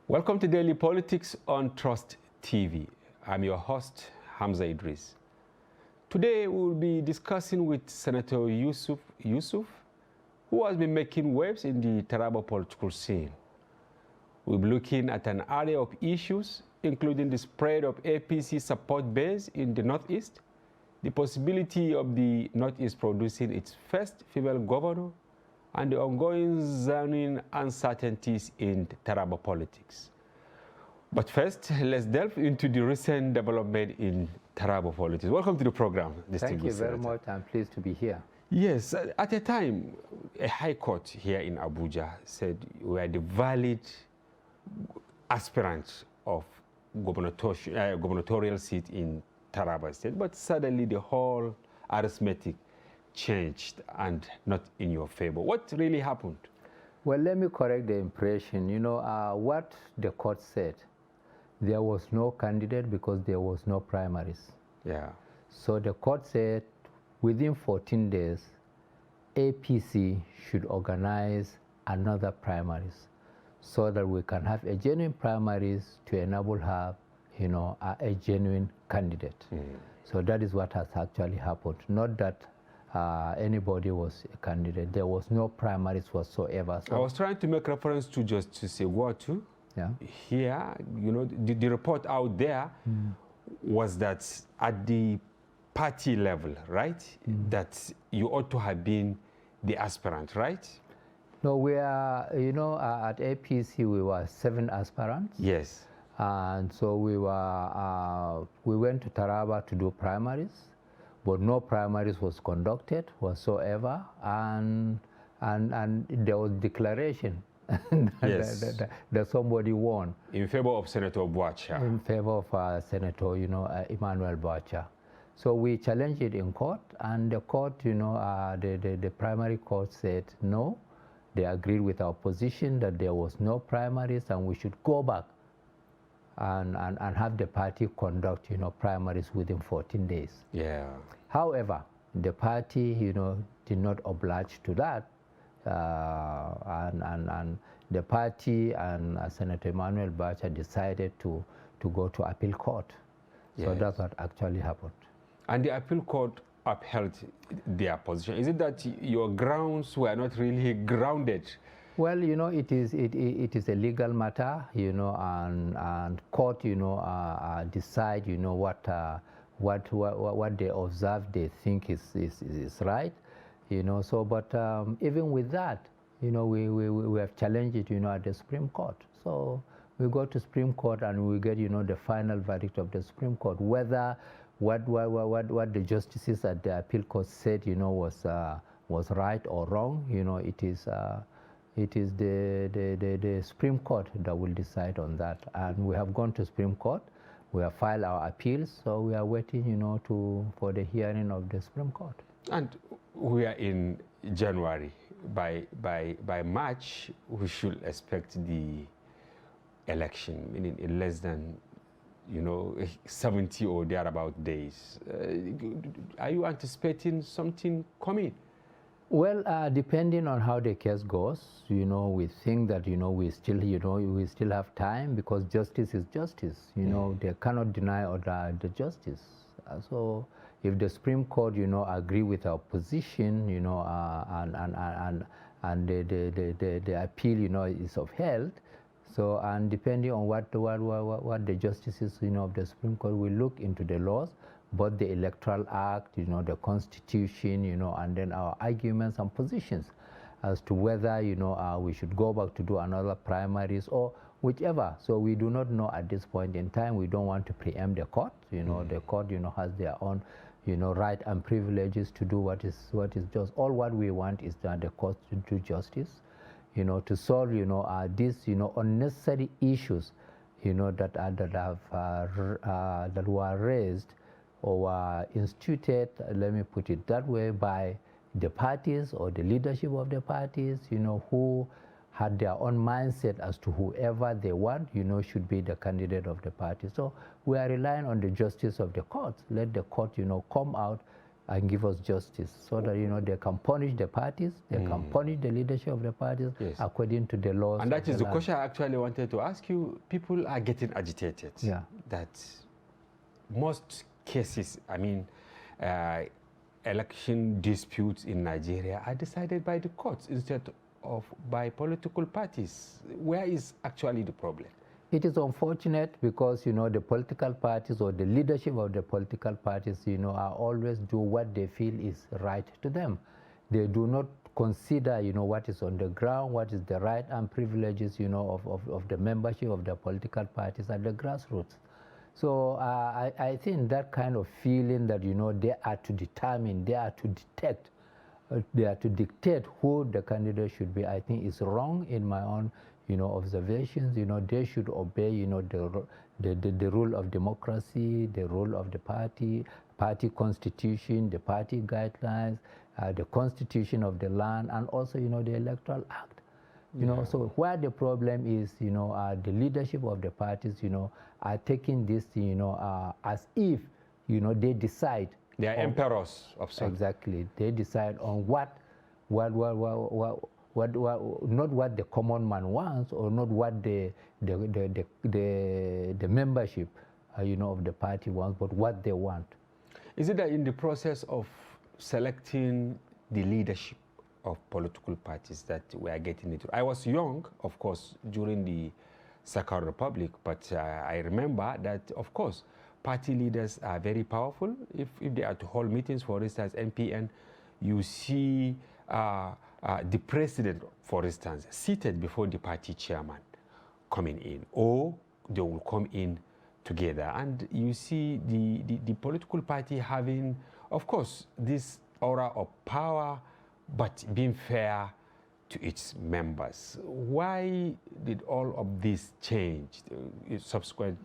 Welcome to Daily Politics on Trust TV. I'm your host, Hamza Idris. Today we'll be discussing with Senator Yusuf, who has been making waves in the Taraba political scene. We'll be looking at an array of issues, including the spread of APC support base in the Northeast, the possibility of the Northeast producing its first female governor, and the ongoing zoning uncertainties in Taraba politics. But first, let's delve into the recent development in Taraba politics. Welcome to the program, Thank you very much. I'm pleased to be here. Yes, at a time, a high court here in Abuja said we are the valid aspirant of gubernatorial seat in Taraba State, but suddenly the whole arithmetic changed and not in your favor. What really happened? Well, let me correct the impression. What the court said, there was no candidate because there was no primaries. Yeah. So the court said within 14 days, APC should organize another primaries so that we can have a genuine primaries to enable her, a genuine candidate. So that is what has actually happened. Not that anybody was a candidate. There was no primaries whatsoever. So I was trying to make reference to Justice Egwatu. Yeah. Here, the report out there was that at the party level, right, that you ought to have been the aspirant, right? No, we are, at APC we were 7 aspirants. Yes. And so we went to Taraba to do primaries, but no primaries was conducted whatsoever, and there was declaration yes. that somebody won. In favor of Senator Boacha. In favor of Senator, Emmanuel Boacha. So we challenged it in court, and the court, the primary court said no. They agreed with our position that there was no primaries and we should go back and have the party conduct, primaries within 14 days. Yeah. However, the party, did not oblige to that. And the party and Senator Emmanuel Boacha decided to go to appeal court. So Yes. that's what actually happened. And the appeal court upheld their position. Is it that your grounds were not really grounded? Well, it is a legal matter, and court, decide, what they observe, they think is right, So, but even with that, we have challenged it, at the Supreme Court. So we go to Supreme Court and we get, the final verdict of the Supreme Court, whether what the justices at the appeal court said, was right or wrong. It is the Supreme Court that will decide on that. And we have gone to Supreme Court. We have filed our appeals, so we are waiting, for the hearing of the Supreme Court. And we are in January. By March, we should expect the election, meaning in less than 70 or thereabout days. Are you anticipating something coming? Well, depending on how the case goes, we think that we still have time, because justice is justice. They cannot deny the justice. So if the Supreme Court agree with our position, and the appeal is upheld. So, and depending on what the justices of the Supreme Court will look into the laws, both the Electoral Act, the Constitution, and then our arguments and positions as to whether we should go back to do another primaries or whichever. So we do not know at this point in time. We don't want to preempt the court. The court has their own right and privileges to do what is just. All what we want is that the court to do justice. To solve, these, unnecessary issues, that were raised or were instituted, let me put it that way, by the parties or the leadership of the parties, who had their own mindset as to whoever they want, should be the candidate of the party. So we are relying on the justice of the court. Let the court, come out, and give us justice, so that they can punish the parties, they can punish the leadership of the parties according to the laws. And that is the question I actually wanted to ask you. People are getting agitated. Yeah. That most cases, I mean, election disputes in Nigeria are decided by the courts instead of by political parties. Where is actually the problem? It is unfortunate because, the political parties or the leadership of the political parties, are always do what they feel is right to them. They do not consider, what is on the ground, what is the right and privileges, of the membership of the political parties at the grassroots. So I think that kind of feeling that, they are to determine, they are to detect, they are to dictate who the candidate should be, I think is wrong in my own observations. They should obey, the rule of democracy, the rule of the party constitution, the party guidelines, the constitution of the land, and also, the Electoral Act. So where the problem is, the leadership of the parties, are taking this, as if, they decide. They are emperors of something. Exactly. They decide on not what the common man wants, or not what the membership, of the party wants, but what they want. Is it that in the process of selecting the leadership of political parties that we are getting into? I was young, of course, during the Second Republic, but I remember that, of course, party leaders are very powerful. If they are to hold meetings, for instance, MPN, you see the president, for instance, seated before the party chairman coming in, or they will come in together. And you see the political party having, of course, this aura of power, but being fair to its members. Why did all of this change in subsequent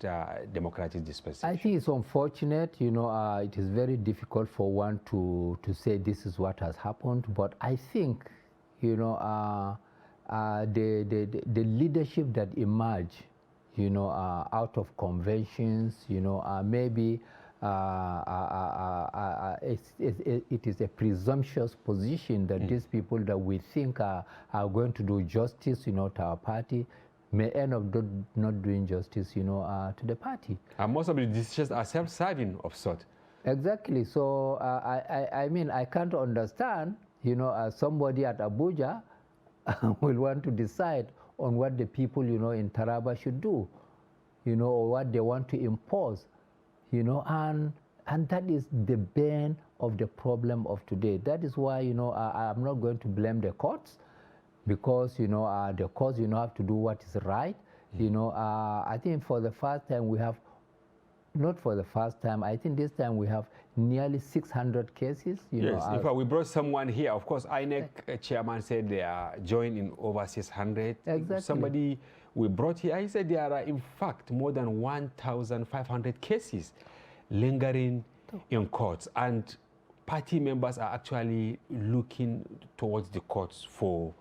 democratic dispensation? I think it's unfortunate. It is very difficult for one to say this is what has happened, but I think, the leadership that emerge, out of conventions, maybe it is a presumptuous position that these people that we think are going to do justice, to our party, may end up not doing justice, to the party. And most of the decisions are self-serving of sort. Exactly. So I mean, I can't understand, somebody at Abuja will want to decide on what the people, in Taraba should do, or what they want to impose. And that is the bane of the problem of today. That is why, I'm not going to blame the courts, because, the courts, have to do what is right. I think for the first time we have, not for the first time, I think this time we have nearly 600 cases. Yes, in fact, we brought someone here. Of course, INEC chairman said they are joined in over 600. Exactly. Somebody we brought here, he said there are, in fact, more than 1,500 cases lingering in courts. And party members are actually looking towards the courts for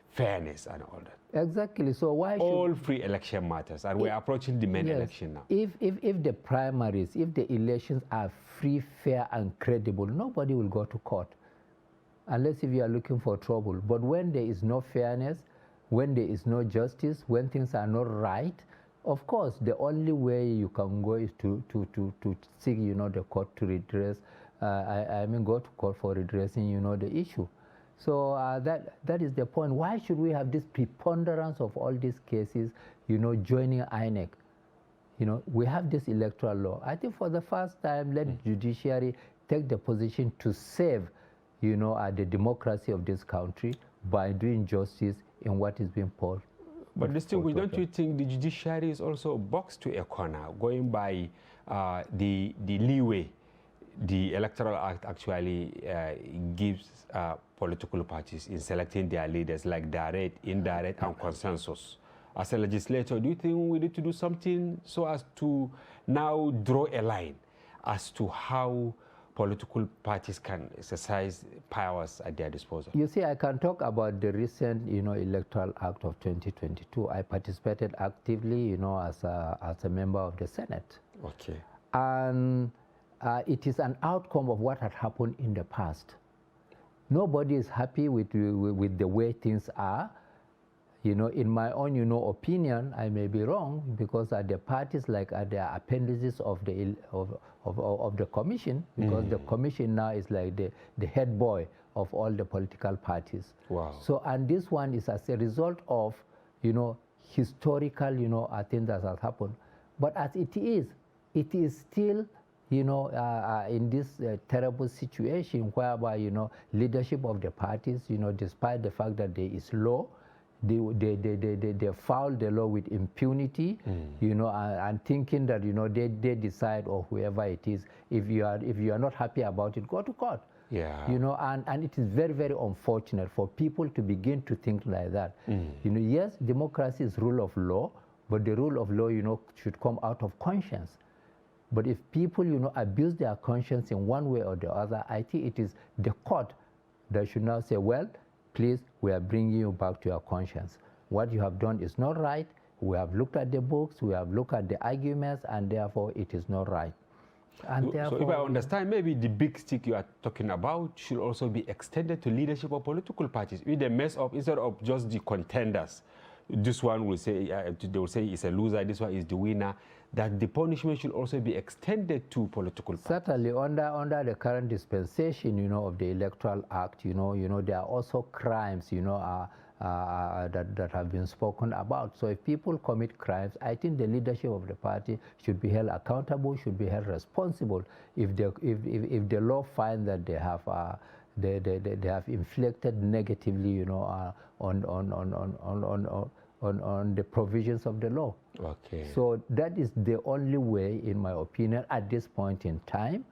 fairness and all that. Exactly. So why all free election matters, and we're approaching the main election now. If the primaries, if the elections are free, fair, and credible, nobody will go to court, unless if you are looking for trouble. But when there is no fairness, when there is no justice, when things are not right, of course, the only way you can go is to seek, the court to redress. I mean, go to court for redressing, the issue. So that is the point. Why should we have this preponderance of all these cases, joining INEC? We have this electoral law. I think for the first time, let the judiciary take the position to save, the democracy of this country by doing justice in what is being poured. But distinguished, don't you think the judiciary is also boxed to a corner, going by the leeway the Electoral Act actually gives political parties in selecting their leaders, like direct, indirect, and consensus? As a legislator, do you think we need to do something so as to now draw a line as to how political parties can exercise powers at their disposal? You see, I can talk about the recent, Electoral Act of 2022. I participated actively, as a member of the Senate. Okay. And it is an outcome of what had happened in the past. Nobody is happy with the way things are. You know, in my own, you know, opinion, I may be wrong, because the parties like the appendices of the commission, because the commission now is like the head boy of all the political parties. Wow. So, and this one is as a result of, you know, historical, you know, thing that has happened. But as it is still, you know, in this terrible situation whereby, you know, leadership of the parties, you know, despite the fact that there is law, they foul the law with impunity, you know, and thinking that, you know, they decide, or whoever it is, if you are not happy about it, go to court. Yeah. You know, and it is very, very unfortunate for people to begin to think like that. You know, yes, democracy is rule of law, but the rule of law, you know, should come out of conscience. But if people, you know, abuse their conscience in one way or the other, I think it is the court that should now say, well, please, we are bringing you back to your conscience. What you have done is not right. We have looked at the books, we have looked at the arguments, and therefore it is not right. And so if I understand, maybe the big stick you are talking about should also be extended to leadership of political parties. If they mess up, instead of just the contenders, this one will say, they will say it's a loser, this one is the winner, that the punishment should also be extended to political parties. Certainly, under the current dispensation, you know, of the Electoral Act, you know, there are also crimes, you know, that have been spoken about. So if people commit crimes, I think the leadership of the party should be held accountable, should be held responsible if the law finds that they have inflicted negatively, you know, on the provisions of the law. Okay. So that is the only way, in my opinion, at this point in time,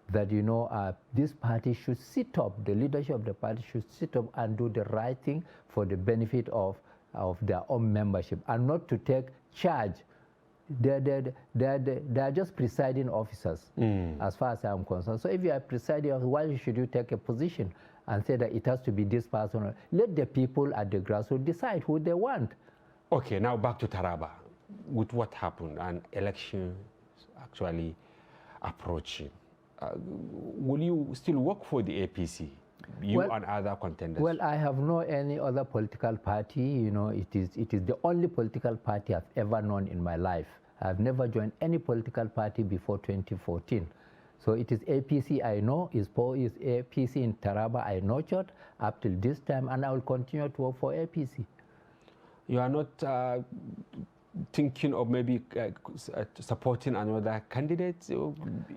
that, you know, this party should sit up, the leadership of the party should sit up and do the right thing for the benefit of their own membership, and not to take charge. They're just presiding officers, as far as I'm concerned. So if you are presiding, why should you take a position and say that it has to be this person? Let the people at the grassroots decide who they want. Okay, now back to Taraba. With what happened and elections actually approaching, will you still work for the APC, and other contenders? Well, I have no any other political party. You know, it is the only political party I've ever known in my life. I've never joined any political party before 2014. So it is APC I know, is APC in Taraba I nurtured up till this time, and I will continue to work for APC. You are not thinking of maybe supporting another candidate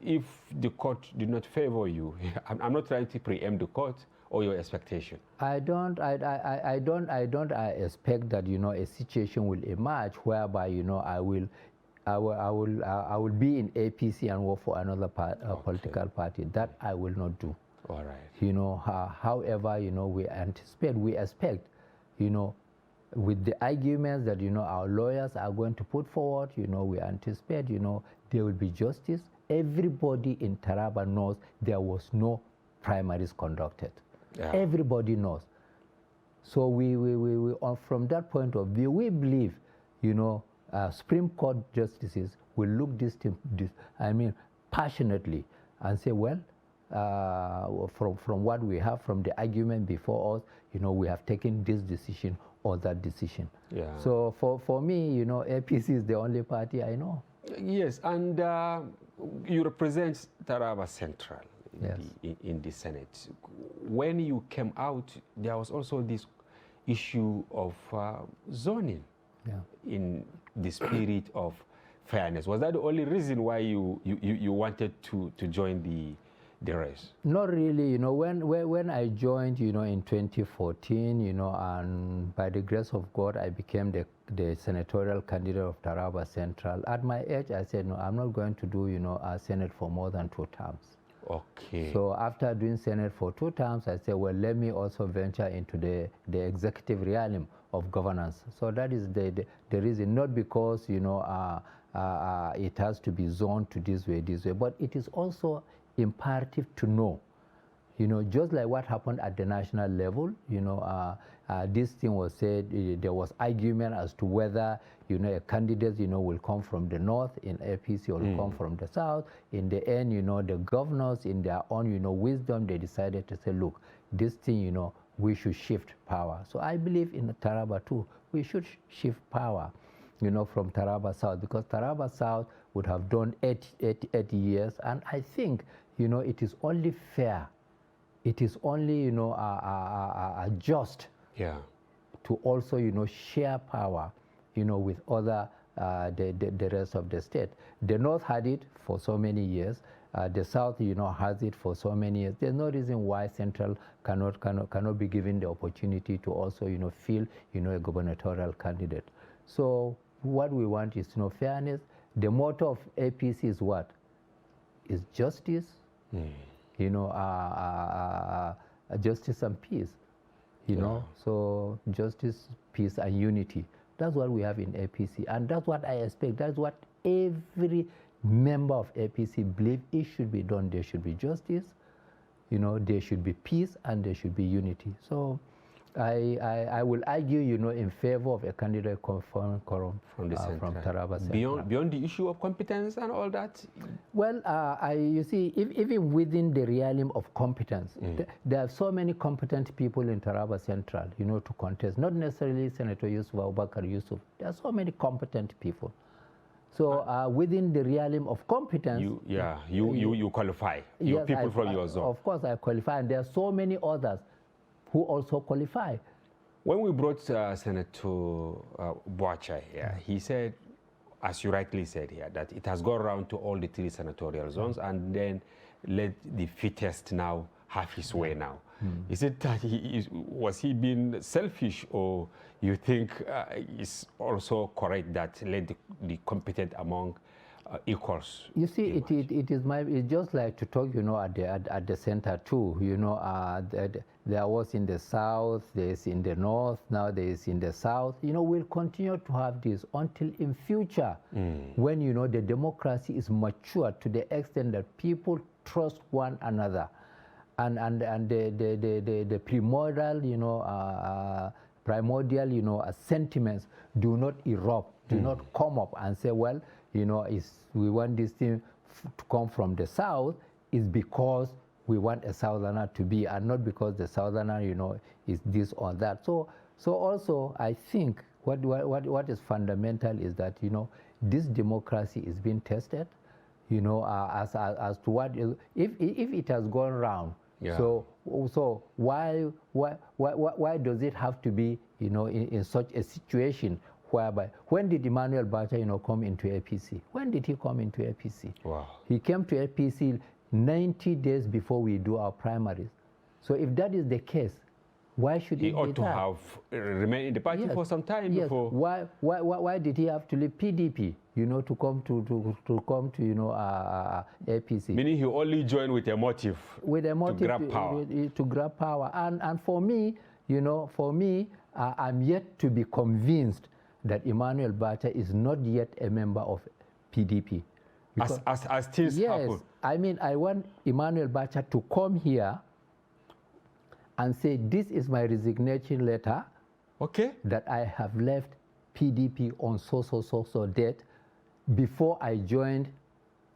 if the court did not favor you? I'm not trying to preempt the court or your expectation. I don't expect that, you know, a situation will emerge whereby, you know, I will be in APC and work for another political party. That I will not do. All right. You know, however, you know, we expect, you know, with the arguments that, you know, our lawyers are going to put forward, you know, we anticipate, you know, there will be justice. Everybody in Taraba knows there was no primaries conducted. Yeah. Everybody knows. So we from that point of view, we believe, you know, Supreme Court justices will look this passionately and say, well, from what we have, from the argument before us, you know, we have taken this decision or that decision. Yeah. So for me, you know, APC is the only party I know. Yes, and you represent Taraba Central yes. in the Senate. When you came out, there was also this issue of zoning in the spirit of fairness. Was that the only reason why you wanted to join the race? Not really. You know, when I joined, you know, in 2014, you know, and by the grace of God, I became the senatorial candidate of Taraba Central. At my age, I said, no, I'm not going to do, you know, a Senate for more than 2 terms. Okay. So after doing Senate for 2 terms, I said, well, let me also venture into the executive realm of governance. So that is the reason, not because, you know, it has to be zoned to this way, but it is also imperative to know, You know, just like what happened at the national level, you know, this thing was said, there was argument as to whether, you know, a candidate, you know, will come from the north in APC or will come from the south. In the end, you know, the governors in their own, you know, wisdom, they decided to say, look, this thing, you know, we should shift power. So I believe in Taraba too, we should shift power, you know, from Taraba South, because Taraba South would have done 8 years, and I think, you know, it is only fair, it is only, you know, just to also, you know, share power, you know, with other, the rest of the state. The North had it for so many years. The South, you know, has it for so many years. There's no reason why Central cannot be given the opportunity to also, you know, fill, you know, a gubernatorial candidate. So what we want is, you know, fairness. The motto of APC is what? Is justice, you know, justice and peace, you know. So justice, peace, and unity. That's what we have in APC, and that's what I expect. That's what every member of APC believe it should be done. There should be justice, you know, there should be peace, and there should be unity. So I will argue, you know, in favor of a candidate from Taraba Central. Beyond the issue of competence and all that? Well, you see, even within the realm of competence, there are so many competent people in Taraba Central, you know, to contest. Not necessarily Senator Yusuf or Bakar Yusuf. There are so many competent people. So within the realm of competence, you qualify. Yes, people from your zone. Of course, I qualify, and there are so many others who also qualify. When we brought Senator Boacha here, he said, as you rightly said here, that it has gone around to all the 3 senatorial zones, and then let the fittest now have his way now. Is it that was he being selfish, or you think it's also correct that let the competent among equals? You see, it's just like to talk, you know, at the center too. You know, there was in the south, there is in the north, now there is in the south. You know, we'll continue to have this until in future, when, you know, the democracy is mature to the extent that people trust one another, and the primordial, you know, sentiments do not erupt, do not come up and say, well, you know, we want this thing to come from the south, is because we want a southerner to be, and not because the southerner, you know, is this or that. So also, I think what is fundamental is that, you know, this democracy is being tested, you know, as to what if it has gone round. So why does it have to be, you know, in such a situation whereby, when did Emmanuel Bacha, you know, come into APC? When did he come into APC? Wow. He came to APC 90 days before we do our primaries. So if that is the case, why should he ought to have remained in the party for some time before? Why did he have to leave PDP, you know, to come to you know, APC? Meaning he only joined with a motive. With a motive to grab power. To grab power. And for me, you know, I'm yet to be convinced that Emmanuel Bacha is not yet a member of PDP. As things happen. I mean, I want Emmanuel Bacha to come here and say, this is my resignation letter, that I have left PDP on so date before I joined.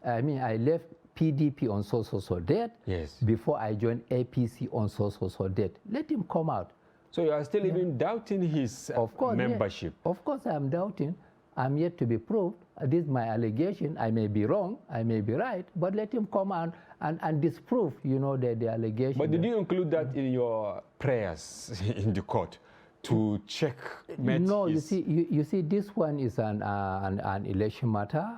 I mean, I left PDP on so date before I joined APC on so date. Let him come out. So you are still even doubting his membership? Yeah. Of course I am doubting. I'm yet to be proved. This is my allegation. I may be wrong, I may be right, but let him come out and disprove, you know, the allegation. But did you include that in your prayers in the court to check? No, you see, this one is an election matter.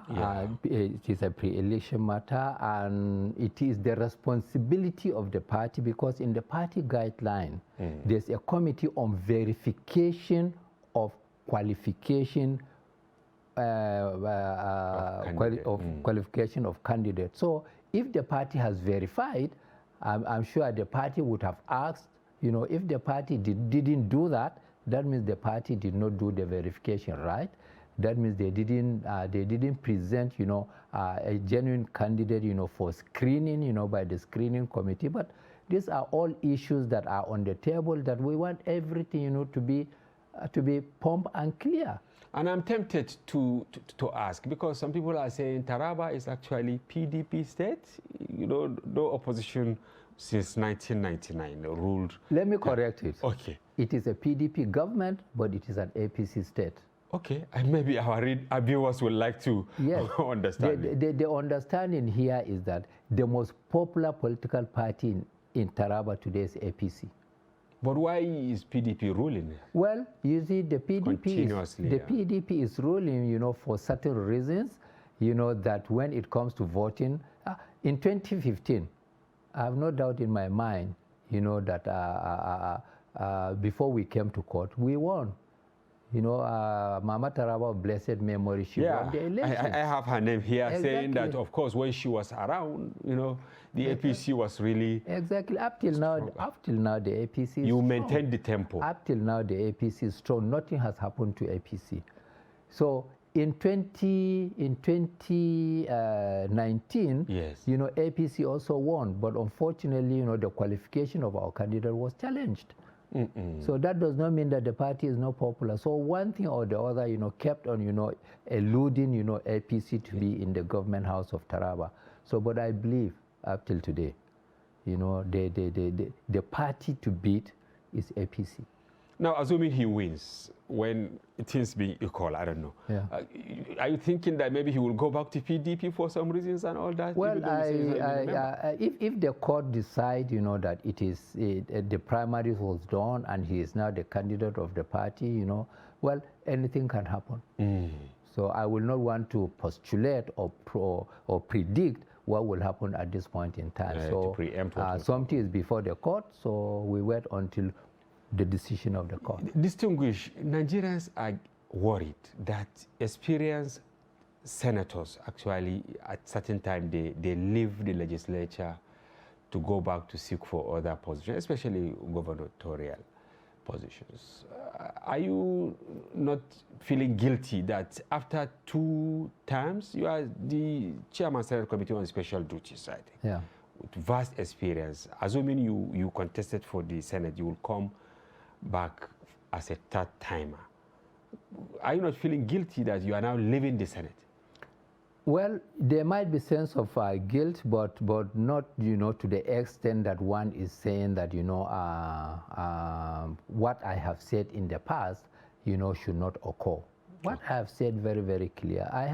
It is a pre-election matter, and it is the responsibility of the party, because in the party guideline, there's a committee on verification of qualification qualification of candidates. So if the party has verified, I'm sure the party would have asked, you know, if the party didn't do that, that means the party did not do the verification right. That means they didn't present, you know, a genuine candidate, you know, for screening, you know, by the screening committee. But these are all issues that are on the table that we want everything, to be plump and clear. And I'm tempted to ask, because some people are saying Taraba is actually PDP state. No opposition since 1999 ruled. Let me correct it. Okay. It is a PDP government, but it is an APC state. Okay, and maybe our viewers would like to understand. The understanding here is that the most popular political party in Taraba today is APC. But why is PDP ruling? Well, you see, the PDP is ruling, for certain reasons, that when it comes to voting, in 2015, I have no doubt in my mind, that before we came to court, we won. Mama Taraba, of blessed memory, she won the election. I have her name here, saying that, of course, when she was around, the APC was really exactly up till now. Up till now, the APC is you maintain the tempo. Up till now, the APC is strong. Nothing has happened to APC. So in 2019, yes, APC also won, but unfortunately, the qualification of our candidate was challenged. So that does not mean that the party is not popular. So one thing or the other, kept on, eluding, APC to be in the government house of Taraba. So, but I believe up till today, the party to beat is APC. Now, assuming he wins, when things being equal, I don't know. Yeah. Are you thinking that maybe he will go back to PDP for some reasons and all that? Well, if the court decide, that it is the primaries was done and he is now the candidate of the party, well, anything can happen. So I will not want to postulate or predict what will happen at this point in time. So something is before the court, so we wait until the decision of the court. Distinguished, Nigerians are worried that experienced senators actually at certain time they leave the legislature to go back to seek for other positions, especially gubernatorial positions. Are you not feeling guilty that after 2 terms, you are the chairman Senate Committee on Special Duties, I think, with vast experience, assuming you contested for the Senate, you will come back as a 3rd timer. Are you not feeling guilty that you are now leaving the Senate? Well, there might be sense of guilt, but not, to the extent that one is saying that, what I have said in the past, should not occur. What I have said very, very clear. I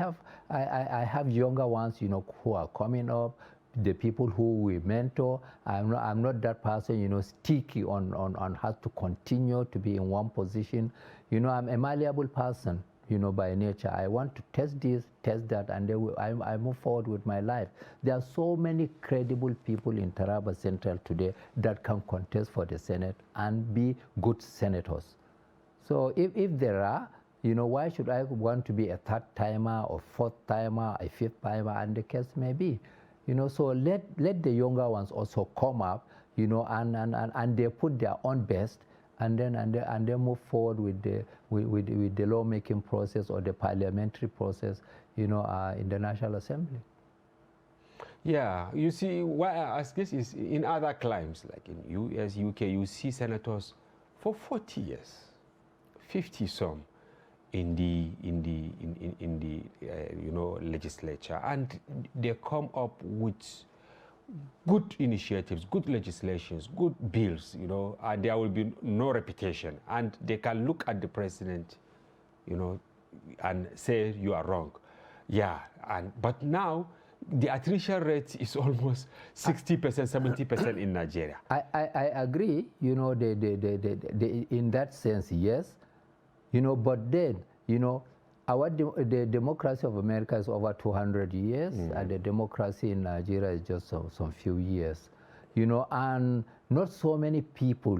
have younger ones, who are coming up, the people who we mentor. I'm not that person, sticky on how to continue to be in one position. I'm a malleable person, by nature. I want to test this, test that, and then I move forward with my life. There are so many credible people in Taraba Central today that can contest for the Senate and be good senators. So if there are, why should I want to be a 3rd timer or 4th timer, a 5th timer, and the case may be. So let the younger ones also come up, and they put their own best, and then move forward with the lawmaking process or the parliamentary process, in the National Assembly. Yeah, you see, why I ask this is in other climes, like in US, UK, you see senators for 40 years, 50 some, in the legislature, and they come up with good initiatives, good legislations, good bills, and there will be no repetition, and they can look at the president, and say you are wrong. Yeah, but now the attrition rate is almost 60%, 70% in Nigeria. I agree, in that sense, yes. But then, the democracy of America is over 200 years, and the democracy in Nigeria is just some few years, and not so many people,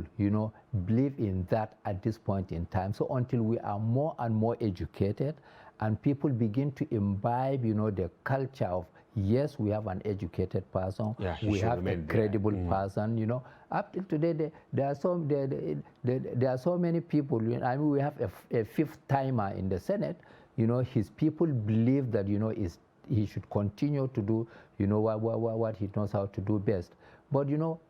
believe in that at this point in time. So until we are more and more educated, and people begin to imbibe, the culture of, yes, we have an educated person, we have a credible person, Up till today, there are so many people. I mean, we have a 5th timer in the Senate. His people believe that he should continue to do what he knows how to do best. But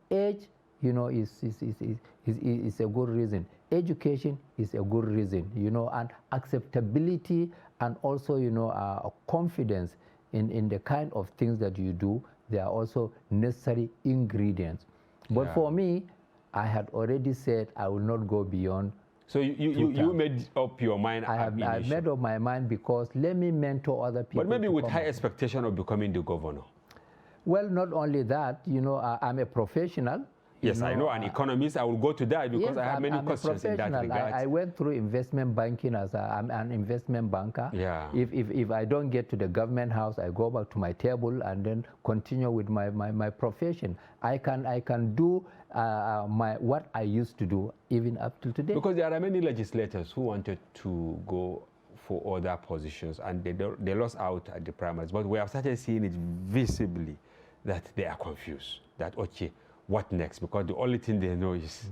age you know, is a good reason. Education is a good reason, you know, and acceptability and also, you know, confidence in the kind of things that you do, they are also necessary ingredients. But for me, I had already said I will not go beyond. So you made up your mind. I made up my mind because let me mentor other people. But maybe with high expectation of becoming the governor. Well, not only that, you know, I'm a professional. Yes, I know, an economist. I will go to that because yes, I have many questions in that regard. I went through investment banking as I'm an investment banker. Yeah. If I don't get to the government house, I go back to my table and then continue with my profession. I can do what I used to do even up till today. Because there are many legislators who wanted to go for other positions and they lost out at the primaries. But we have started seeing it visibly that they are confused. That, okay, what next? Because the only thing they know is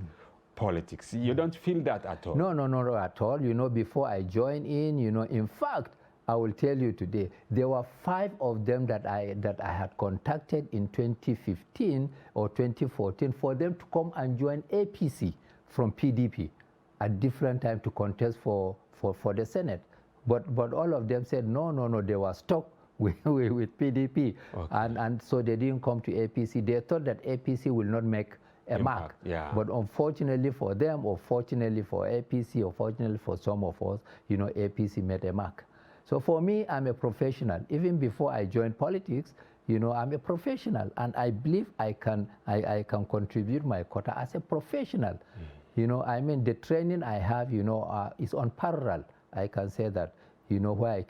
politics. You don't feel that at all? No, at all. You know, before I joined in, you know, in fact, I will tell you today, there were 5 of them that I had contacted in 2015 or 2014 for them to come and join APC from PDP at different times to contest for the Senate. But all of them said, no, they were stuck with PDP. Okay. And so they didn't come to APC. They thought that APC will not make a mark. Yeah. But unfortunately for them, or fortunately for APC, or fortunately for some of us, you know, APC made a mark. So for me, I'm a professional. Even before I joined politics, you know, I'm a professional, and I believe I can contribute my quota as a professional. You know, I mean, the training I have, you know, is unparalleled. I can say that, you know, where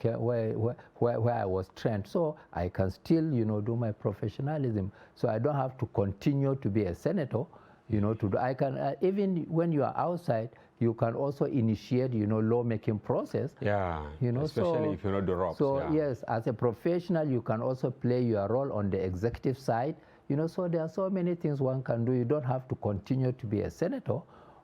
I was trained. So I can still, you know, do my professionalism. So I don't have to continue to be a senator, you know, to do. I can, even when you are outside, you can also initiate, you know, lawmaking process. Yeah, you know, especially if you know the ropes. So yes, as a professional, you can also play your role on the executive side. You know, so there are so many things one can do. You don't have to continue to be a senator,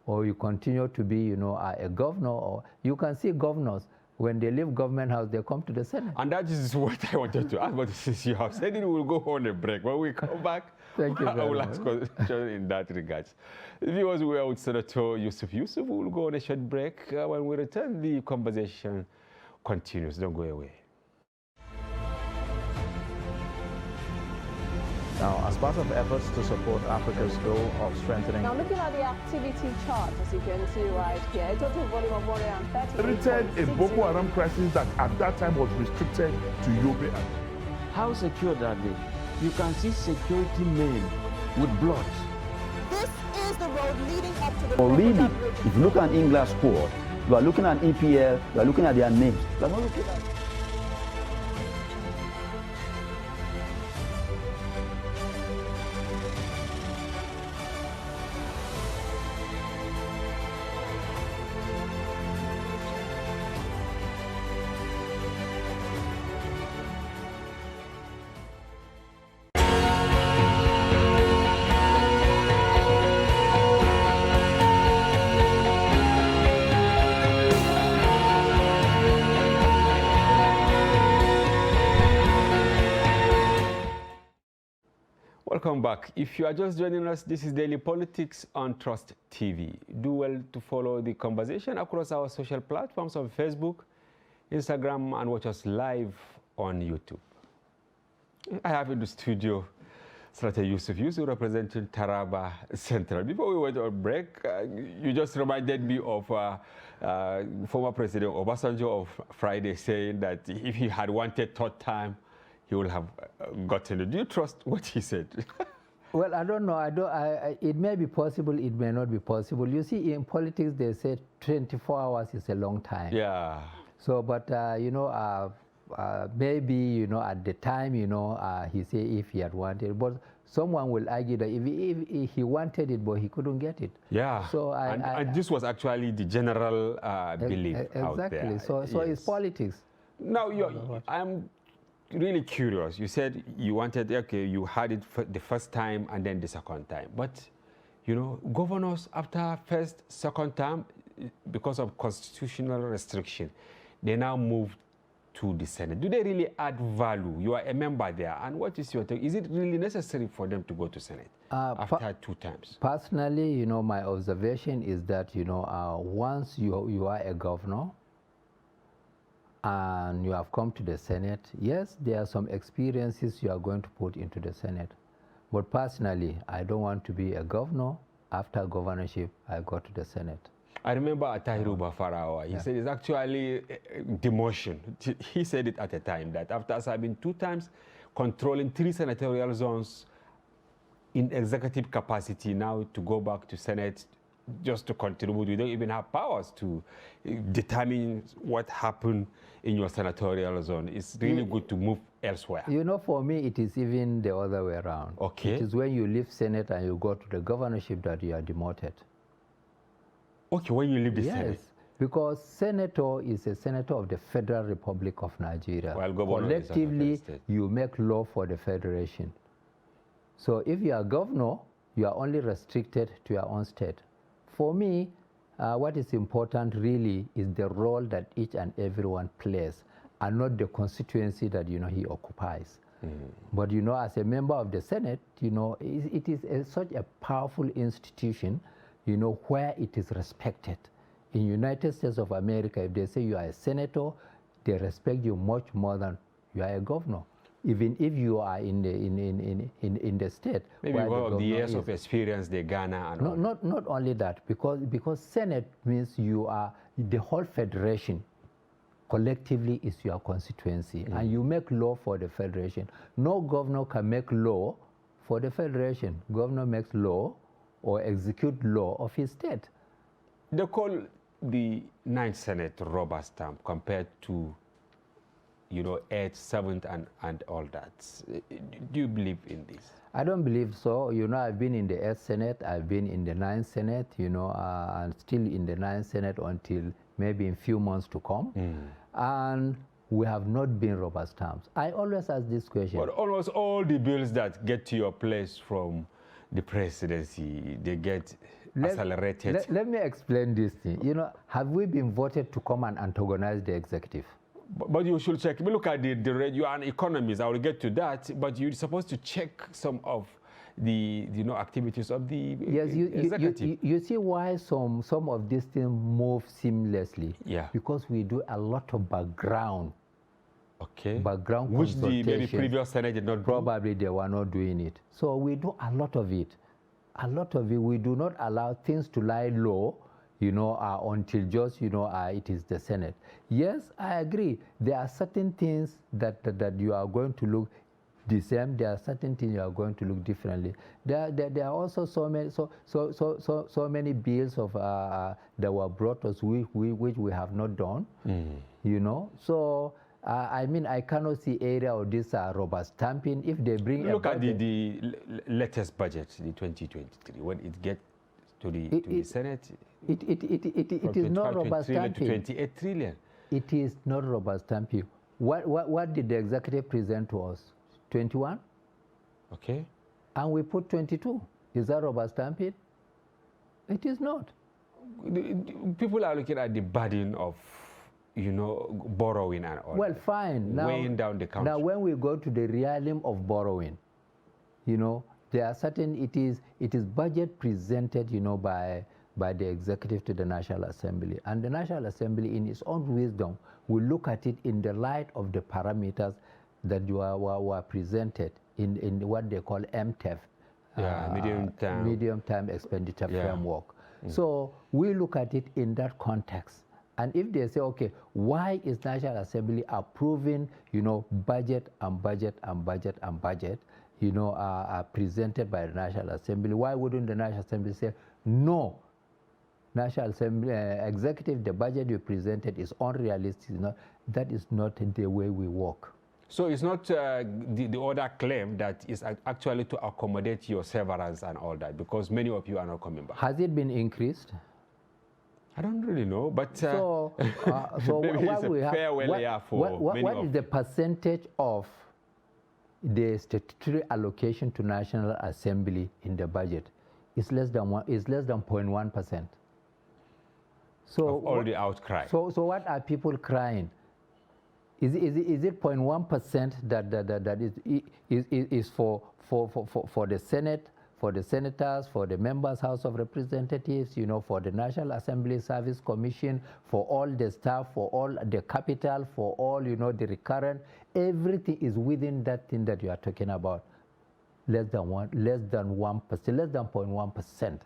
or you continue to be, you know, a governor. Or you can see governors, when they leave government house, they come to the Senate. And that is what I wanted to ask, but since you have said it, we'll go on a break. When we come back, Thank you very I will much. ask questions in that regard. Viewers, we are with Senator Yusuf. We will go on a short break. When we return, the conversation continues. Don't go away. Now, as part of efforts to support Africa's goal of strengthening... Now, looking at the activity chart, as you can see right here, a total volume of 130. A Boko Haram crisis that at that time was restricted to Yobe. How secure are they? You can see security men with blood. This is the road leading up to the... Or really, if you look at English squad, you are looking at EPL, you are looking at their names. You are not looking at... Welcome back. If you are just joining us, this is Daily Politics on Trust TV. Do well to follow the conversation across our social platforms on Facebook, Instagram, and watch us live on YouTube. I have in the studio Senator Yusuf representing Taraba Central. Before we went on break, you just reminded me of former President Obasanjo of Friday saying that if he had wanted third time, he will have gotten it. Do you trust what he said? Well, I don't know. It may be possible, it may not be possible. You see, in politics, they say 24 hours is a long time. Yeah. So, but, you know, maybe, you know, at the time, you know, he said if he had wanted, but someone will argue that if he wanted it, but he couldn't get it. Yeah. So and this was actually the general belief out there. Exactly. So yes. It's politics. Now, I'm really curious. You said you wanted, okay, you had it for the first time and then the second time. But, you know, governors after first, second term, because of constitutional restriction, they now moved to the Senate? Do they really add value? You are a member there, and what is your take? Is it really necessary for them to go to Senate after 2 times? Personally, you know, my observation is that, you know, once you are a governor and you have come to the Senate, yes, there are some experiences you are going to put into the Senate. But personally, I don't want to be a governor. After governorship, I go to the Senate. I remember Atahiru Bafarawa, he said it's actually demotion. He said it at a time that after serving 2 times, controlling 3 senatorial zones in executive capacity, now to go back to Senate just to contribute. You don't even have powers to determine what happened in your senatorial zone. It's really good to move elsewhere. You know, for me, it is even the other way around. Okay. It is when you leave Senate and you go to the governorship that you are demoted. Okay, when you leave the Senate? Yes, because senator is a senator of the Federal Republic of Nigeria. While governor is collectively, you make law for the federation. So if you are governor, you are only restricted to your own state. For me, what is important really is the role that each and everyone plays, and not the constituency that, you know, he occupies. But, you know, as a member of the Senate, you know, it is such a powerful institution, you know, where it is respected. In United States of America, if they say you are a senator, they respect you much more than you are a governor, even if you are in the state. Maybe because of the years of experience they garner and all. Not only that, because Senate means you are, the whole federation collectively is your constituency, and you make law for the federation. No governor can make law for the federation. Governor makes law or execute law of his state. They call the 9th Senate rubber stamp compared to, you know, 8th, 7th, and all that. Do you believe in this? I don't believe so. You know, I've been in the 8th Senate, I've been in the 9th Senate, you know, and still in the 9th Senate until maybe in a few months to come. And we have not been rubber stamps. I always ask this question. But almost all the bills that get to your place from the presidency, they get accelerated. Let me explain this thing. You know, have we been voted to come and antagonize the executive? But you should check. Look at the rate. You are an economist. I will get to that. But you're supposed to check some of the activities of the executive. You see why some of these things move seamlessly? Yeah. Because we do a lot of background. Okay. Background which the maybe previous Senate did not probably do. They were not doing it. So we do a lot of it. A lot of it. We do not allow things to lie low, you know, until just, you know, it is the Senate. Yes, I agree. There are certain things that you are going to look the same. There are certain things you are going to look differently. There are also so many bills of that were brought us which we have not done. You know, so. I mean, I cannot see area of this rubber stamping. If they bring look at the latest budget, the 2023, when it gets to the Senate, it is not rubber stamping. To 28 trillion. It is not rubber stamping. What did the executive present to us? 21. Okay. And we put 22. Is that rubber stamping? It is not. People are looking at the burden of, you know, borrowing and all. Well, fine. Now, weighing down the country. Now, when we go to the realm of borrowing, you know, there are certain, it is budget presented, you know, by the executive to the National Assembly. And the National Assembly, in its own wisdom, will look at it in the light of the parameters that were presented in what they call MTEF. Medium-term expenditure framework. So we look at it in that context. And if they say, okay, why is National Assembly approving, you know, budget, you know, are presented by the National Assembly? Why wouldn't the National Assembly say, no, National Assembly executive, the budget you presented is unrealistic? You know, that is not the way we work. So it's not the other claim that is actually to accommodate your severance and all that, because many of you are not coming back. Has it been increased? I don't really know, but so maybe it's a fair what is the percentage of the statutory allocation to National Assembly in the budget? It's less than 0.1%. So of all the outcry. So what are people crying? Is it 0.1% that is for the Senate, for the senators, for the members, House of Representatives, you know, for the National Assembly Service Commission, for all the staff, for all the capital, for all, you know, the recurrent, everything is within that thing that you are talking about. Less than 1%, less than 0.1%.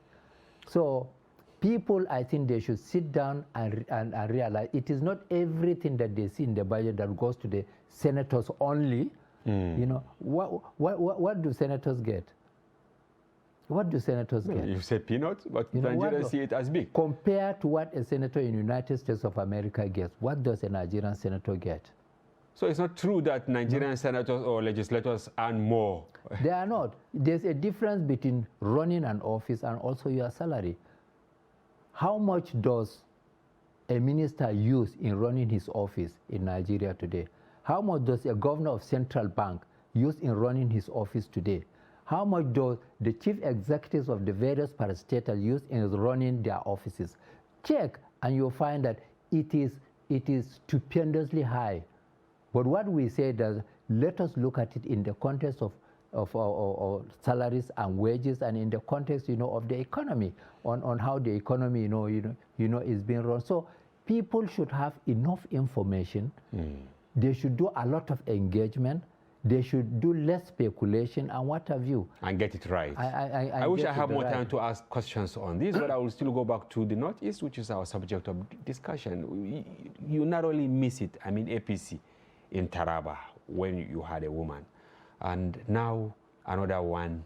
So people, I think they should sit down and realize it is not everything that they see in the budget that goes to the senators only. You know, what do senators get? What do senators get? You say peanuts, but You know, Nigerians see it as big. Compared to what a senator in the United States of America gets, what does a Nigerian senator get? So it's not true that Nigerian senators or legislators earn more. They are not. There's a difference between running an office and also your salary. How much does a minister use in running his office in Nigeria today? How much does a governor of central bank use in running his office today? How much does the chief executives of the various parastatals use in running their offices? Check, and you'll find that it is stupendously high. But what we say is, let us look at it in the context of salaries and wages, and in the context, you know, of the economy, on how the economy, you know, is being run. So people should have enough information. They should do a lot of engagement. They should do less speculation and what have you. And get it right. I wish I had more time to ask questions on this, but I will still go back to the Northeast, which is our subject of discussion. You not only miss it, I mean APC in Taraba when you had a woman, and now another one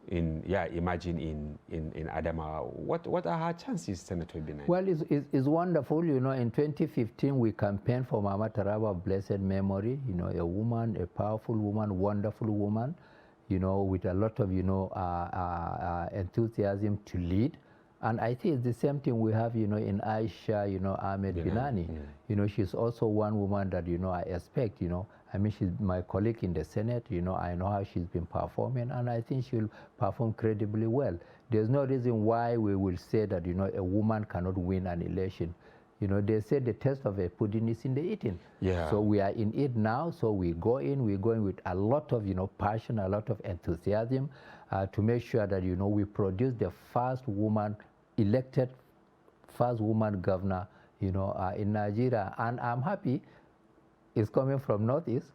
imagine in Adamawa. What are her chances, Senator Binani? Well, it's wonderful. You know, in 2015, we campaigned for Mama Taraba of blessed memory. You know, a woman, a powerful woman, wonderful woman, you know, with a lot of, you know, enthusiasm to lead. And I think it's the same thing we have, you know, in Aisha, you know, Ahmed Binani. You know, she's also one woman that, you know, I expect, you know, I mean, she's my colleague in the Senate, you know, I know how she's been performing, and I think she'll perform credibly well. There's no reason why we will say that, you know, a woman cannot win an election. You know, they say the test of a pudding is in the eating. Yeah. So we are in it now, so we go in with a lot of, you know, passion, a lot of enthusiasm to make sure that, you know, we produce the first woman elected, first woman governor, you know, in Nigeria. And I'm happy it's coming from Northeast.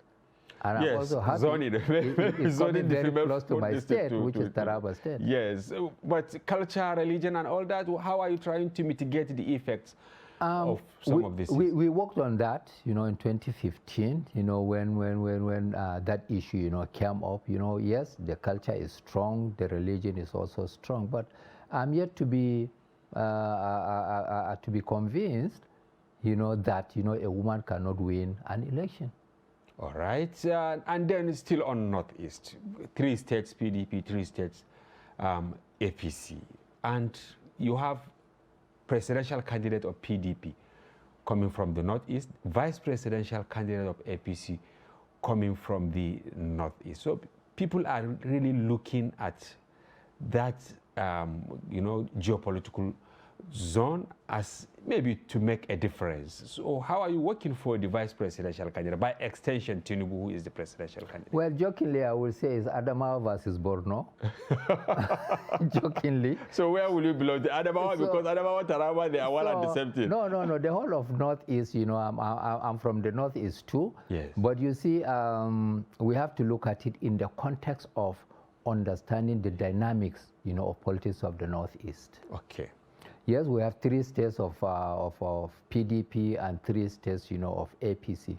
And yes, I'm also happy it's coming very close to my state, which is Taraba State. Yes, but culture, religion, and all that, how are you trying to mitigate the effects of some of this? We worked on that, you know, in 2015, you know, when that issue, you know, came up. You know, yes, the culture is strong, the religion is also strong, but I'm yet to be convinced, you know, that, you know, a woman cannot win an election. All right, and then still on Northeast, 3 states PDP, 3 states APC, and you have presidential candidate of PDP coming from the Northeast, vice presidential candidate of APC coming from the Northeast. So people are really looking at that, you know, geopolitical zone as maybe to make a difference. So how are you working for the vice presidential candidate? By extension, Tinubu, who is the presidential candidate? Well, jokingly, I will say it's Adamawa versus Borno. Jokingly. So where will you belong? To Adamawa? Because Adamawa, Taraba, they are one and the same thing. No. The whole of Northeast, you know, I'm from the Northeast too. Yes. But you see, we have to look at it in the context of understanding the dynamics, you know, of politics of the Northeast. Okay. Yes, we have 3 states of PDP and 3 states, you know, of APC.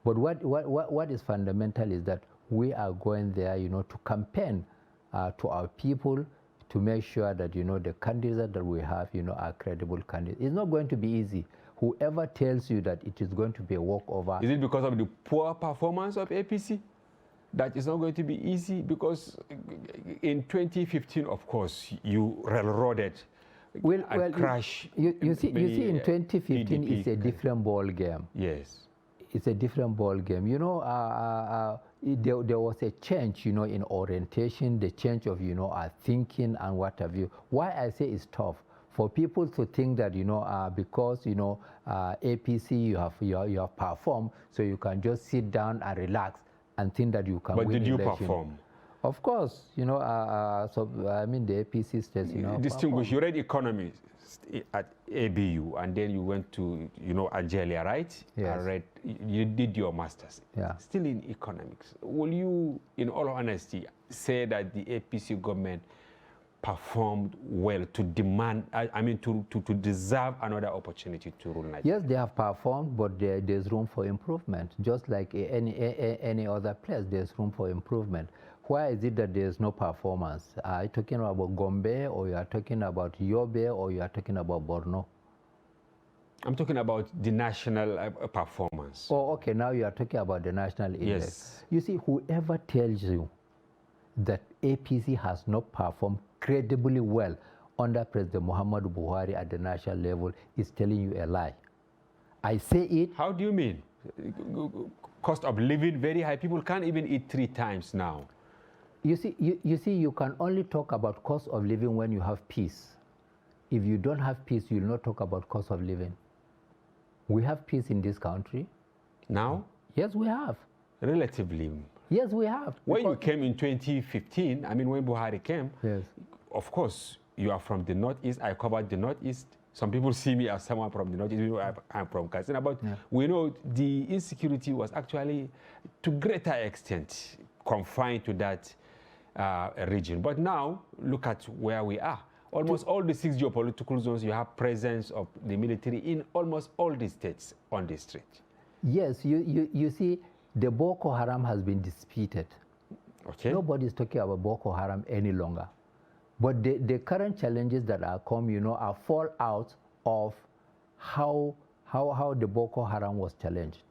But what is fundamental is that we are going there, you know, to campaign to our people to make sure that, you know, the candidates that we have, you know, are credible candidates. It's not going to be easy. Whoever tells you that it is going to be a walkover. Is it because of the poor performance of APC that it's not going to be easy? Because in 2015, of course, you railroaded. Well, crash. You see, in 2015, PDP, it's a different ball game. Yes. It's a different ball game. You know, there was a change, you know, in orientation, the change of, you know, our thinking and what have you. Why I say it's tough. for people to think that, because, APC you have performed, so you can just sit down and relax and think that you can win But did you election. perform? Of course, the APC states, Distinguished, you read economy at ABU, and then you went to, Algeria, right? Yes. I read, you did your master's. Yeah. Still in economics. Will you, in all honesty, say that the APC government performed well to demand, to deserve another opportunity to rule Nigeria? Yes, they have performed, but there's room for improvement. Just like any other place, there's room for improvement. Why is it that there's no performance? Are you talking about Gombe, or you are talking about Yobe, or you are talking about Borno? I'm talking about the national performance. Oh, okay, now you are talking about the national index. Yes. You see, whoever tells you that APC has not performed credibly well under President Muhammadu Buhari at the national level is telling you a lie. I say it. How do you mean? Cost of living very high. People can't even eat 3 times now. You see, you can only talk about cost of living when you have peace. If you don't have peace, you'll not talk about cost of living. We have peace in this country. Now? Yes, we have. Relatively. Yes, we have. When you came in 2015, when Buhari came, yes, of course, you are from the Northeast. I covered the Northeast. Some people see me as someone from the Northeast. I'm from Katsina, but we know the insecurity was actually, to greater extent, confined to that region. But now, look at where we are. Almost all the 6 geopolitical zones, you have presence of the military in almost all the states on the street. Yes, you see, the Boko Haram has been disputed. Okay. Nobody's talking about Boko Haram any longer. But the current challenges that are come, are fallout of how the Boko Haram was challenged.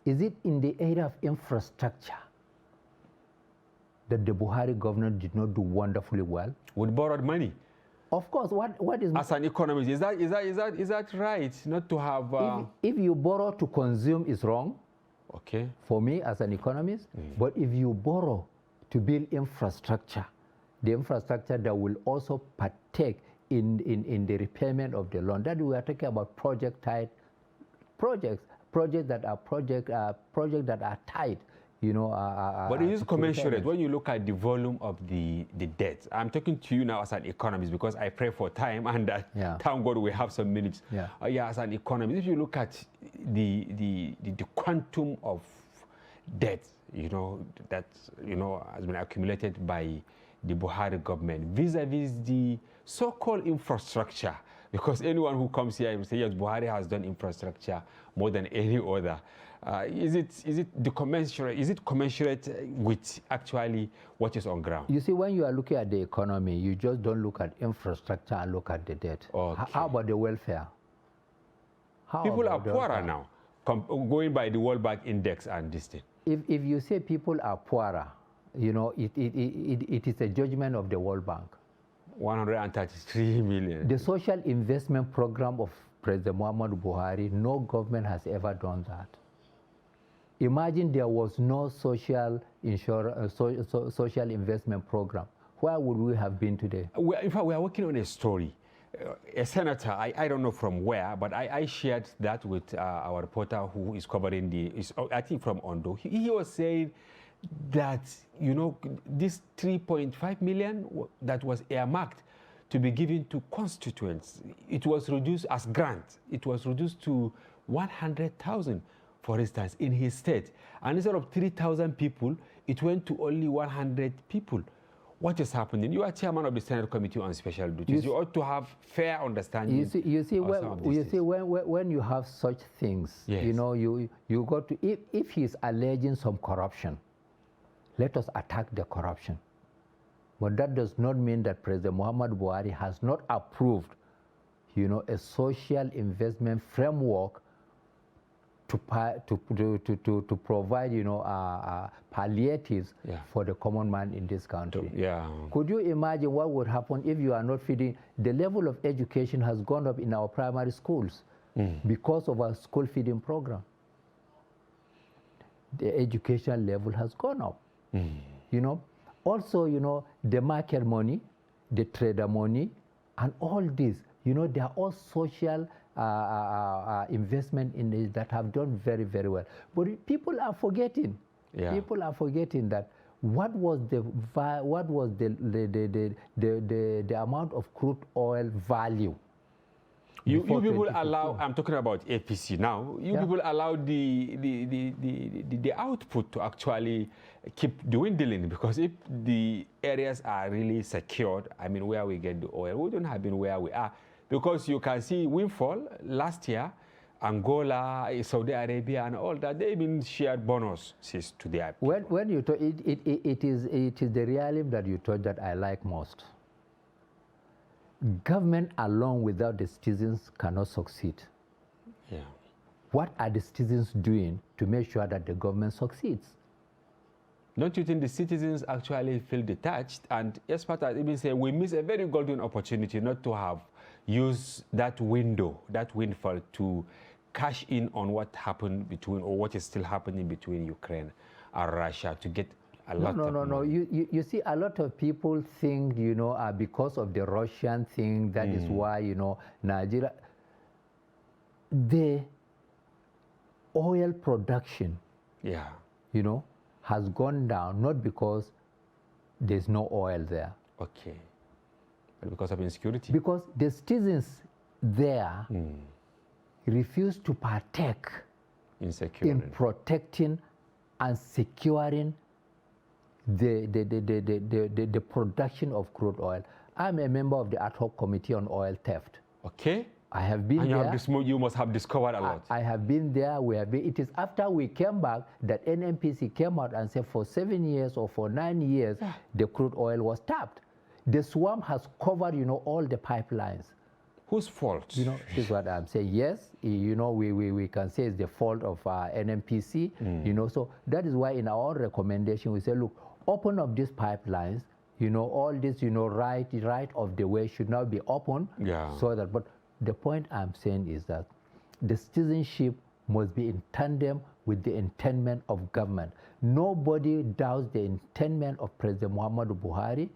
Is it in the area of infrastructure that the Buhari government did not do wonderfully well? With borrowed money. Of course, what is... As an economist, is that right? Not to have... If you borrow to consume is wrong, okay, for me as an economist, but if you borrow to build infrastructure, the infrastructure that will also partake in the repayment of the loan, that we are talking about project-tied projects that are tied, but it is commensurate when you look at the volume of the debt. I'm talking to you now as an economist because I pray for time, and thank God we have some minutes. As an economist, if you look at the quantum of debt, that has been accumulated by the Buhari government vis-a-vis the so-called infrastructure, because anyone who comes here will say, yes, Buhari has done infrastructure more than any other. Is it commensurate with actually what is on ground? You see, when you are looking at the economy, you just don't look at infrastructure and look at the debt. Okay. How about the welfare? People are poorer now, going by the World Bank Index and this thing. If you say people are poorer, it is a judgment of the World Bank. 133 million. The social investment program of President Muhammadu Buhari, no government has ever done that. Imagine there was no social investment program. Where would we have been today? In fact, we are working on a story. A senator, I don't know from where, but I shared that with our reporter who is covering I think from Ondo. He was saying that, this 3.5 million that was earmarked to be given to constituents, it was reduced as grant. It was reduced to 100,000, for instance, in his state. And instead of 3,000 people, it went to only 100 people. What is happening? You are chairman of the Senate Committee on Special Duties. You ought to have fair understanding. You see, when you have such things, yes, you go to, if he's alleging some corruption, let us attack the corruption. But that does not mean that President Muhammadu Buhari has not approved, a social investment framework to provide, palliatives for the common man in this country. Could you imagine what would happen if you are not feeding? The level of education has gone up in our primary schools because of our school feeding program. The education level has gone up. Also, the market money, the trader money, and all this You know, they are all social investment in it that have done very, very well. But people are forgetting. Yeah. People are forgetting that what was the amount of crude oil value. You people allow, I'm talking about APC now, you Yeah. people allow the output to actually keep dwindling, because if the areas are really secured, I mean, where we get the oil, we wouldn't have been where we are. Because you can see windfall last year, Angola, Saudi Arabia, and all that, they've been shared bonuses to their people. When you talk, it is the realism that you taught that I like most. Government alone without the citizens cannot succeed. Yeah. What are the citizens doing to make sure that the government succeeds? Don't you think the citizens actually feel detached? And experts have even said we miss a very golden opportunity not to have used that window, that windfall, to cash in on what happened between, or what is still happening between Ukraine and Russia, to get a lot of money. You see, a lot of people think, you know, because of the Russian thing, that is why, you know, Nigeria, the oil production, Yeah. you know, has gone down, not because there's no oil there. Okay. But because of insecurity? Because the citizens there refuse to partake in protecting and securing the production of crude oil. I'm a member of the ad hoc committee on oil theft. Okay. I have been and there. You must have discovered a lot. I have been there. We have been. It is after we came back that NNPC came out and said for 7 years or for 9 years, the crude oil was tapped. The swamp has covered, you know, all the pipelines. Whose fault? You know, this is what I'm saying. Yes, you know, we can say it's the fault of NNPC, you know. So that is why in our recommendation, we say, look, open up these pipelines, you know, all this, you know, right of the way should now be open. Yeah. So that, but the point I'm saying is that the citizenship must be in tandem with the intendment of government. Nobody doubts the intendment of President Muhammadu Buhari,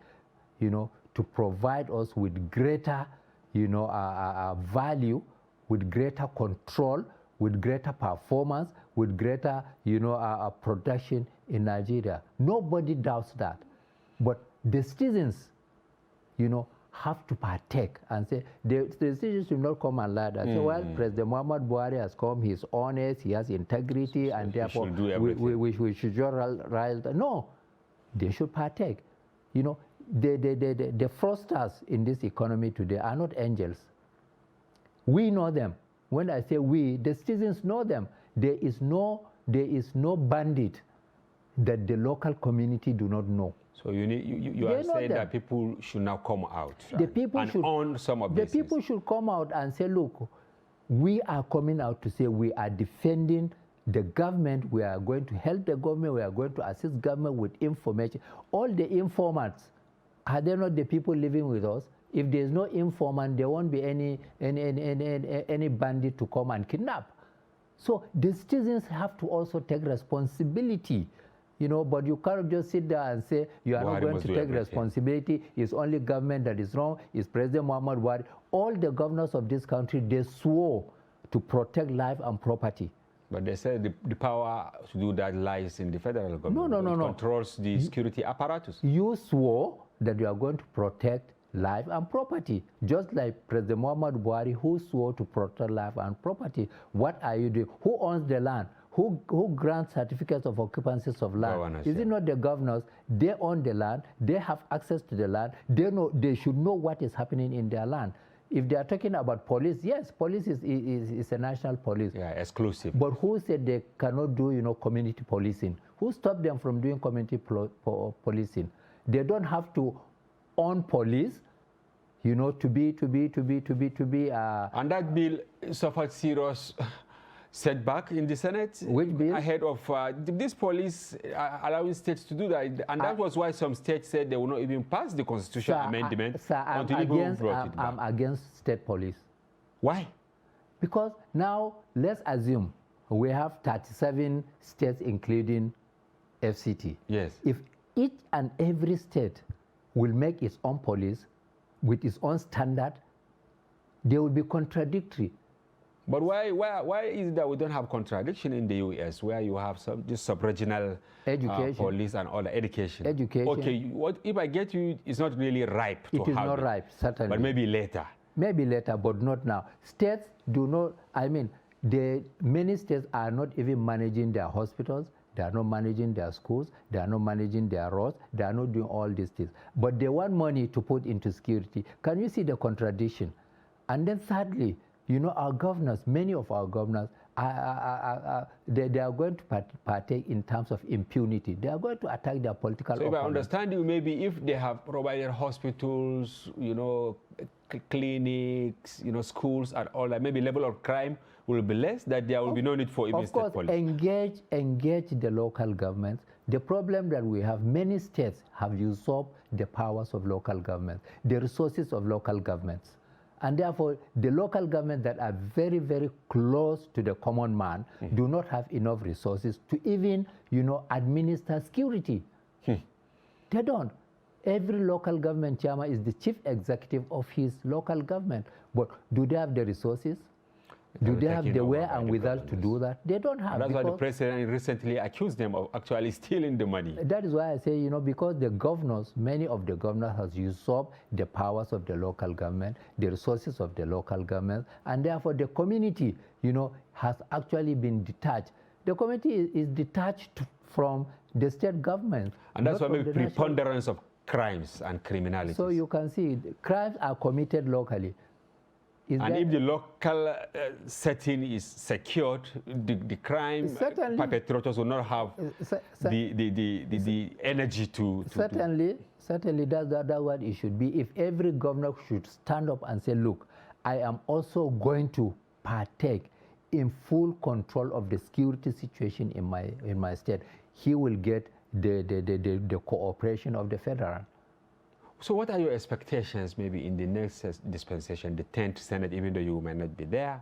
you know, to provide us with greater, you know, value, with greater control, with greater performance, with greater, you know, production in Nigeria. Nobody doubts that. But the citizens, you know, have to partake and say, the citizens should not come and lie and say, well, President Muhammad Buhari has come, he's honest, he has integrity, so and therefore we should just rise. No, they should partake. You know, the fraudsters in this economy today are not angels. We know them. When I say we, the citizens know them. There is no bandit that the local community do not know. So you are saying that people should now come out and own some of the this. People should come out and say, look, we are coming out to say we are defending the government, we are going to help the government, we are going to assist government with information. All the informants, are they not the people living with us? If there's no informant, there won't be any bandit to come and kidnap. So the citizens have to also take responsibility. You know, but you can't just sit there and say you are not going to take responsibility. It's only government that is wrong. It's President Muhammad Buhari. All the governors of this country, they swore to protect life and property. But they said the power to do that lies in the federal government. No. It controls the security apparatus. You swore that you are going to protect life and property, just like President Muhammad Buhari, who swore to protect life and property. What are you doing? Who owns the land? Who grants certificates of occupancies of land? Governors, Is it not the governors? They own the land. They have access to the land. They know. They should know what is happening in their land. If they are talking about police, yes, police is a national police. Yeah, exclusive. But who said they cannot do, you know, community policing? Who stopped them from doing community policing? They don't have to own police, you know, to be. And that bill suffered serious setback in the Senate. Which bill? Ahead of this police allowing states to do that. And that was why some states said they will not even pass the constitutional amendment until people brought it back. I'm against state police. Why? Because now, let's assume we have 37 states, including FCT. Yes. If each and every state will make its own police with its own standard, they will be contradictory. But why is it that we don't have contradiction in the U.S. where you have this sub-regional police and all the education? Education. Okay, what if I get you? It's not really ripe to have it. It is not ripe, certainly. But maybe later. Maybe later, but not now. States do not. I mean, many states are not even managing their hospitals. They are not managing their schools. They are not managing their roads. They are not doing all these things. But they want money to put into security. Can you see the contradiction? And then thirdly, you know, our governors, many of our governors, they are going to partake in terms of impunity. They are going to attack their political opponents. So if I understand you, maybe if they have provided hospitals, you know, clinics, you know, schools and all that, maybe level of crime will be less, that there will be no need for even state police. Of course, engage the local governments. The problem that we have, many states have usurped the powers of local governments, the resources of local governments. And therefore, the local governments that are very, very close to the common man do not have enough resources to even, you know, administer security. They don't. Every local government chairman is the chief executive of his local government. But do they have the resources? Do they have the where and without to do that? They don't have. And that's why the president recently accused them of actually stealing the money. That is why I say, you know, because the governors, many of the governors have usurped the powers of the local government, the resources of the local government, and therefore the community, you know, has actually been detached. The community is detached from the state government. And that's why maybe preponderance of crimes and criminality. So you can see crimes are committed locally. And if the local setting is secured, the crime perpetrators will not have the energy to certainly that's what it should be. If every governor should stand up and say, look, I am also going to partake in full control of the security situation in my state, he will get the cooperation of the federal. So what are your expectations maybe in the next dispensation, the 10th Senate, even though you may not be there,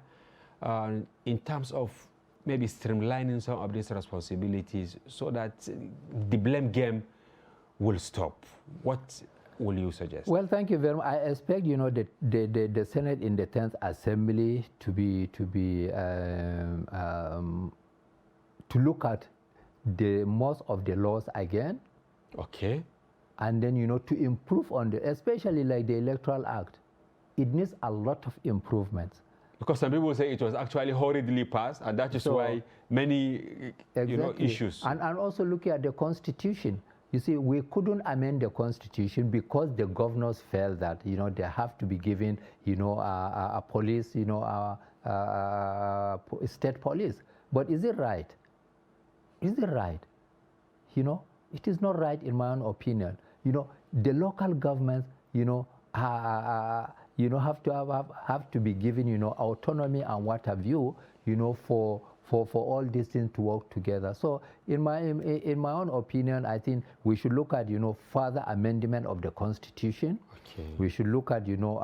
in terms of maybe streamlining some of these responsibilities so that the blame game will stop? What will you suggest? Well, thank you very much. I expect, you know, the Senate in the 10th Assembly to look at most of the laws again. Okay. And then, you know, to improve on especially like the Electoral Act. It needs a lot of improvements. Because some people say it was actually hurriedly passed, and that is why many you know, issues. And also looking at the Constitution. You see, we couldn't amend the Constitution because the governors felt that, you know, they have to be given, you know, a police, you know, a state police. But is it right? Is it right? You know, it is not right in my own opinion. You know, the local governments, you know, have to be given, you know, autonomy and what have you, you know, for all these things to work together. So in my own opinion, I think we should look at, you know, further amendment of the Constitution. Okay. We should look at, you know,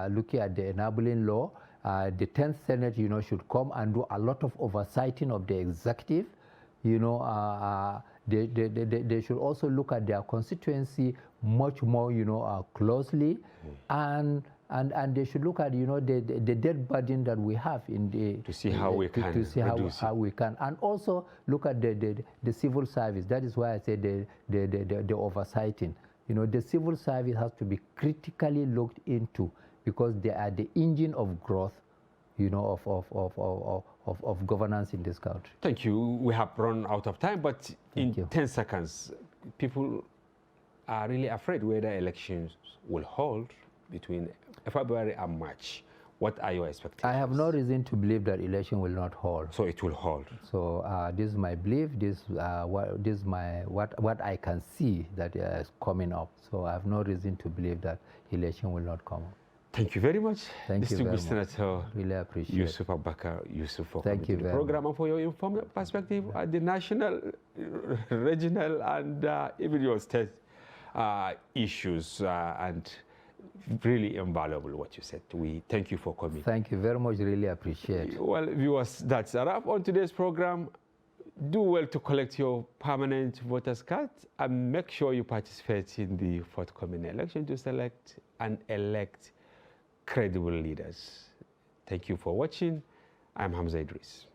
looking at the enabling law. The 10th Senate, you know, should come and do a lot of oversighting of the executive. You know, they should also look at their constituency much more, you know, closely, and they should look at, you know, the debt burden that we have in to see how we can how we can, and also look at the civil service. That is why I say the oversighting. You know, the civil service has to be critically looked into because they are the engine of growth, you know, of governance in this country. Thank you. We have run out of time, but in 10 seconds, people are really afraid whether elections will hold between February and March. What are your expectations? I have no reason to believe that election will not hold. So it will hold. So this is my belief. This is what I can see that is coming up. So I have no reason to believe that election will not come up. Thank you very much. Thank you very much. Senator really appreciate Yusuf Abubakar Yusuf for coming to the program and for your informed perspective at the national, regional, and even your state issues and really invaluable what you said. We thank you for coming. Thank you very much. Really appreciate. Well, viewers, that's a wrap on today's program. Do well to collect your permanent voters card and make sure you participate in the forthcoming election to select and elect credible leaders. Thank you for watching. I'm Hamza Idris.